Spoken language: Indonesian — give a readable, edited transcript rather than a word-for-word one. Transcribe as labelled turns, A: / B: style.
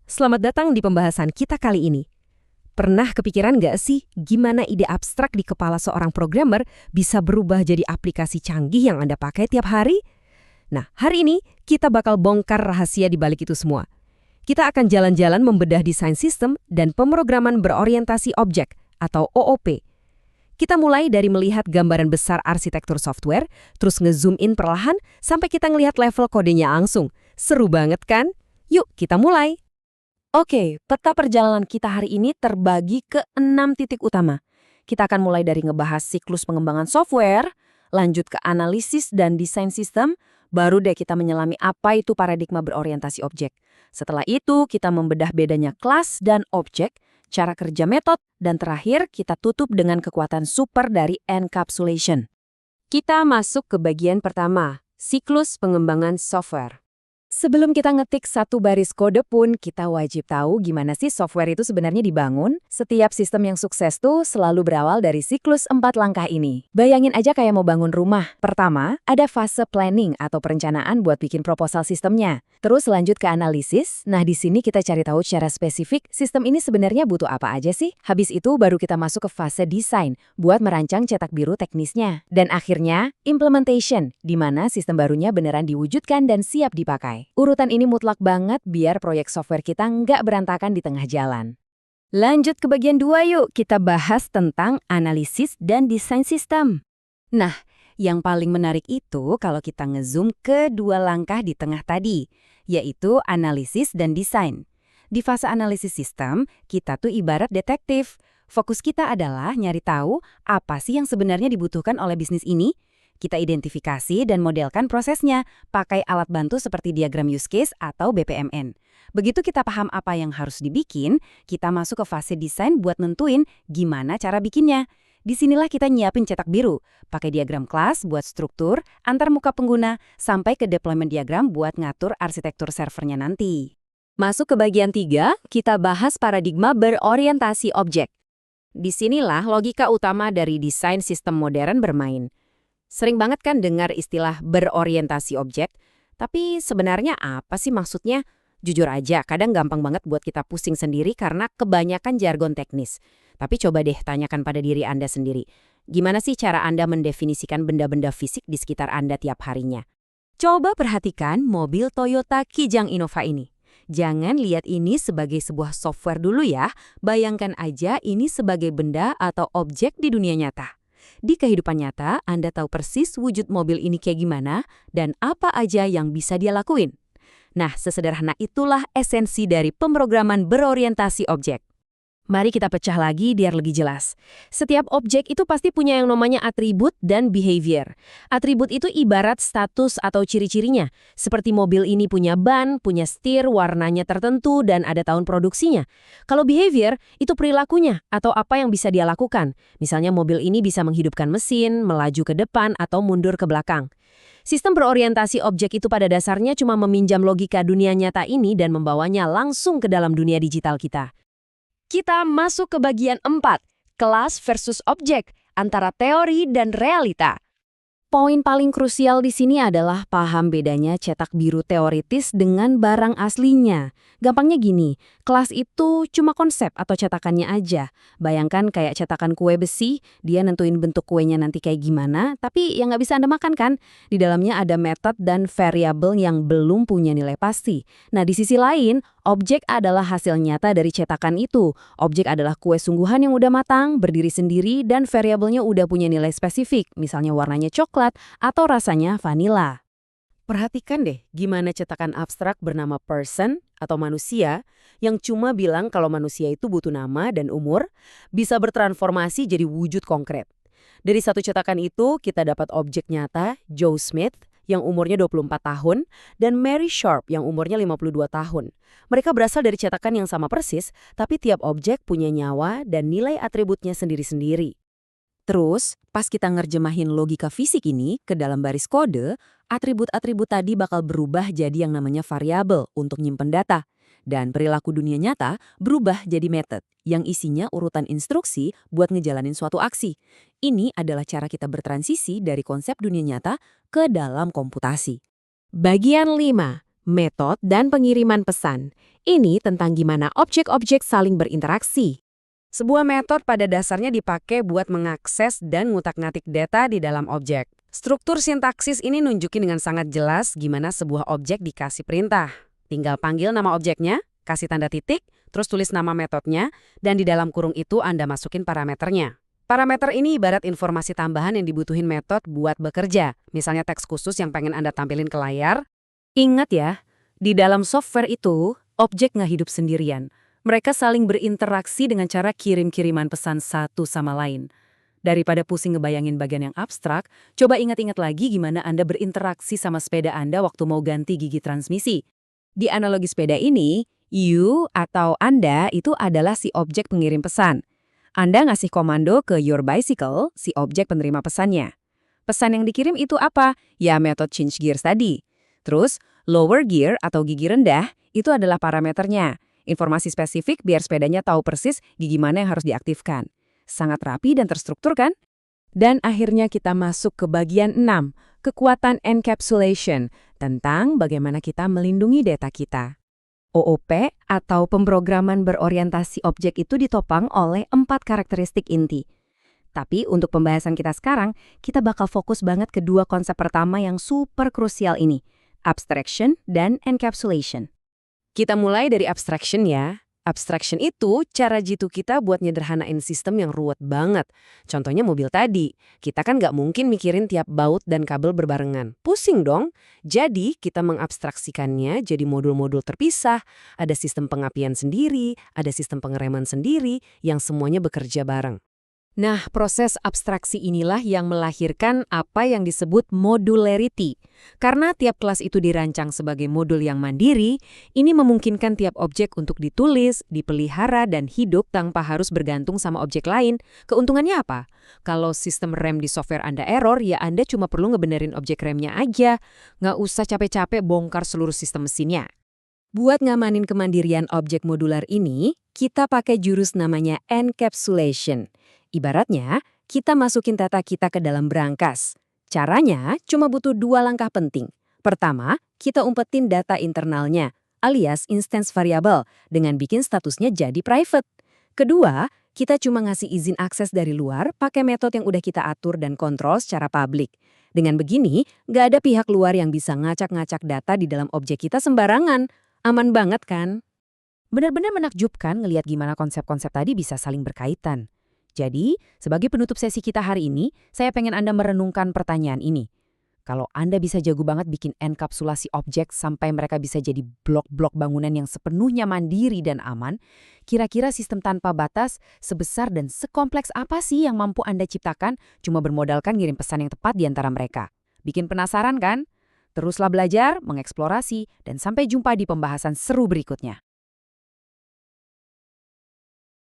A: Selamat datang di pembahasan kita kali ini. Pernah kepikiran nggak sih gimana ide abstrak di kepala seorang programmer bisa berubah jadi aplikasi canggih yang Anda pakai tiap hari? Nah, hari ini kita bakal bongkar rahasia di balik itu semua. Kita akan jalan-jalan membedah desain sistem dan pemrograman berorientasi objek atau OOP. Kita mulai dari melihat gambaran besar arsitektur software, terus ngezoom in perlahan sampai kita ngelihat level kodenya langsung. Seru banget kan? Yuk kita mulai! Oke, peta perjalanan kita hari ini terbagi ke 6 titik utama. Kita akan mulai dari ngebahas siklus pengembangan software, lanjut ke analisis dan desain sistem, baru deh kita menyelami apa itu paradigma berorientasi objek. Setelah itu, kita membedah bedanya kelas dan objek, cara kerja metode, dan terakhir kita tutup dengan kekuatan super dari encapsulation. Kita masuk ke bagian pertama, siklus pengembangan software. Sebelum kita ngetik satu baris kode pun, kita wajib tahu gimana sih software itu sebenarnya dibangun. Setiap sistem yang sukses tuh selalu berawal dari siklus 4 langkah ini. Bayangin aja kayak mau bangun rumah. Pertama, ada fase planning atau perencanaan buat bikin proposal sistemnya. Terus lanjut ke analisis. Nah, di sini kita cari tahu secara spesifik sistem ini sebenarnya butuh apa aja sih. Habis itu baru kita masuk ke fase desain buat merancang cetak biru teknisnya. Dan akhirnya, implementation, di mana sistem barunya beneran diwujudkan dan siap dipakai. Urutan ini mutlak banget biar proyek software kita nggak berantakan di tengah jalan. Lanjut ke bagian 2 yuk, kita bahas tentang analisis dan desain sistem. Nah, yang paling menarik itu kalau kita ngezoom ke 2 langkah di tengah tadi, yaitu analisis dan desain. Di fase analisis sistem, kita tuh ibarat detektif. Fokus kita adalah nyari tahu apa sih yang sebenarnya dibutuhkan oleh bisnis ini. Kita identifikasi dan modelkan prosesnya pakai alat bantu seperti diagram use case atau BPMN. Begitu kita paham apa yang harus dibikin, kita masuk ke fase desain buat nentuin gimana cara bikinnya. Disinilah kita nyiapin cetak biru, pakai diagram kelas buat struktur, antar muka pengguna, sampai ke deployment diagram buat ngatur arsitektur servernya nanti. Masuk ke bagian 3, kita bahas paradigma berorientasi objek. Disinilah logika utama dari desain sistem modern bermain. Sering banget kan dengar istilah berorientasi objek, tapi sebenarnya apa sih maksudnya? Jujur aja, kadang gampang banget buat kita pusing sendiri karena kebanyakan jargon teknis. Tapi coba deh tanyakan pada diri Anda sendiri. Gimana sih cara Anda mendefinisikan benda-benda fisik di sekitar Anda tiap harinya? Coba perhatikan mobil Toyota Kijang Innova ini. Jangan lihat ini sebagai sebuah software dulu ya. Bayangkan aja ini sebagai benda atau objek di dunia nyata. Di kehidupan nyata, Anda tahu persis wujud mobil ini kayak gimana dan apa aja yang bisa dia lakuin. Nah, sesederhana itulah esensi dari pemrograman berorientasi objek. Mari kita pecah lagi biar lebih jelas. Setiap objek itu pasti punya yang namanya atribut dan behavior. Atribut itu ibarat status atau ciri-cirinya. Seperti mobil ini punya ban, punya setir, warnanya tertentu, dan ada tahun produksinya. Kalau behavior, itu perilakunya atau apa yang bisa dia lakukan. Misalnya mobil ini bisa menghidupkan mesin, melaju ke depan, atau mundur ke belakang. Sistem berorientasi objek itu pada dasarnya cuma meminjam logika dunia nyata ini dan membawanya langsung ke dalam dunia digital kita. Kita masuk ke bagian 4, kelas versus objek, antara teori dan realita. Poin paling krusial di sini adalah paham bedanya cetak biru teoritis dengan barang aslinya. Gampangnya gini, kelas itu cuma konsep atau cetakannya aja. Bayangkan kayak cetakan kue besi, dia nentuin bentuk kuenya nanti kayak gimana, tapi yang nggak bisa Anda makan kan? Di dalamnya ada metode dan variabel yang belum punya nilai pasti. Nah, di sisi lain, objek adalah hasil nyata dari cetakan itu. Objek adalah kue sungguhan yang udah matang, berdiri sendiri, dan variabelnya udah punya nilai spesifik, misalnya warnanya coklat, atau rasanya vanila. Perhatikan deh gimana cetakan abstrak bernama person atau manusia yang cuma bilang kalau manusia itu butuh nama dan umur bisa bertransformasi jadi wujud konkret. Dari satu cetakan itu kita dapat objek nyata Joe Smith yang umurnya 24 tahun dan Mary Sharp yang umurnya 52 tahun. Mereka berasal dari cetakan yang sama persis, tapi tiap objek punya nyawa dan nilai atributnya sendiri-sendiri. Terus, pas kita ngerjemahin logika fisik ini ke dalam baris kode, atribut-atribut tadi bakal berubah jadi yang namanya variabel untuk nyimpen data. Dan perilaku dunia nyata berubah jadi method yang isinya urutan instruksi buat ngejalanin suatu aksi. Ini adalah cara kita bertransisi dari konsep dunia nyata ke dalam komputasi. Bagian 5.
B: metode dan pengiriman pesan. Ini tentang gimana objek-objek saling berinteraksi.
C: Sebuah metode pada dasarnya dipakai buat mengakses dan ngutak-ngatik data di dalam objek. Struktur sintaksis ini nunjukin dengan sangat jelas gimana sebuah objek dikasih perintah. Tinggal panggil nama objeknya, kasih tanda titik, terus tulis nama metodenya, dan di dalam kurung itu Anda masukin parameternya. Parameter ini ibarat informasi tambahan yang dibutuhin metode buat bekerja. Misalnya teks khusus yang pengen Anda tampilin ke layar.
B: Ingat ya, di dalam software itu, objek nggak hidup sendirian. Mereka saling berinteraksi dengan cara kirim-kiriman pesan satu sama lain. Daripada pusing ngebayangin bagian yang abstrak, coba ingat-ingat lagi gimana Anda berinteraksi sama sepeda Anda waktu mau ganti gigi transmisi. Di analogi sepeda ini, you atau Anda itu adalah si objek pengirim pesan. Anda ngasih komando ke your bicycle, si objek penerima pesannya. Pesan yang dikirim itu apa? Ya metode change gears tadi. Terus, lower gear atau gigi rendah itu adalah parameternya. Informasi spesifik biar sepedanya tahu persis gigi mana yang harus diaktifkan. Sangat rapi dan terstruktur kan? Dan akhirnya kita masuk ke bagian 6, kekuatan encapsulation, tentang bagaimana kita melindungi data kita. OOP atau pemrograman berorientasi objek itu ditopang oleh 4 karakteristik inti. Tapi untuk pembahasan kita sekarang, kita bakal fokus banget ke 2 konsep pertama yang super krusial ini, abstraction dan encapsulation.
C: Kita mulai dari abstraction ya. Abstraction itu cara jitu kita buat nyederhanain sistem yang ruwet banget. Contohnya mobil tadi. Kita kan nggak mungkin mikirin tiap baut dan kabel berbarengan. Pusing dong. Jadi kita mengabstraksikannya jadi modul-modul terpisah. Ada sistem pengapian sendiri, ada sistem pengereman sendiri, yang semuanya bekerja bareng.
B: Nah, proses abstraksi inilah yang melahirkan apa yang disebut modularity. Karena tiap kelas itu dirancang sebagai modul yang mandiri, ini memungkinkan tiap objek untuk ditulis, dipelihara, dan hidup tanpa harus bergantung sama objek lain. Keuntungannya apa? Kalau sistem rem di software Anda error, ya Anda cuma perlu ngebenerin objek remnya aja. Nggak usah capek-capek bongkar seluruh sistem mesinnya. Buat ngamanin kemandirian objek modular ini, kita pakai jurus namanya encapsulation. Ibaratnya, kita masukin data kita ke dalam brankas. Caranya cuma butuh 2 langkah penting. Pertama, kita umpetin data internalnya, alias instance variable, dengan bikin statusnya jadi private. Kedua, kita cuma ngasih izin akses dari luar pakai metode yang udah kita atur dan kontrol secara publik. Dengan begini, nggak ada pihak luar yang bisa ngacak-ngacak data di dalam objek kita sembarangan. Aman banget kan? Benar-benar menakjubkan ngelihat gimana konsep-konsep tadi bisa saling berkaitan. Jadi, sebagai penutup sesi kita hari ini, saya pengen Anda merenungkan pertanyaan ini. Kalau Anda bisa jago banget bikin enkapsulasi objek sampai mereka bisa jadi blok-blok bangunan yang sepenuhnya mandiri dan aman, kira-kira sistem tanpa batas sebesar dan sekompleks apa sih yang mampu Anda ciptakan cuma bermodalkan ngirim pesan yang tepat di antara mereka? Bikin penasaran kan? Teruslah belajar, mengeksplorasi, dan sampai jumpa di pembahasan seru berikutnya.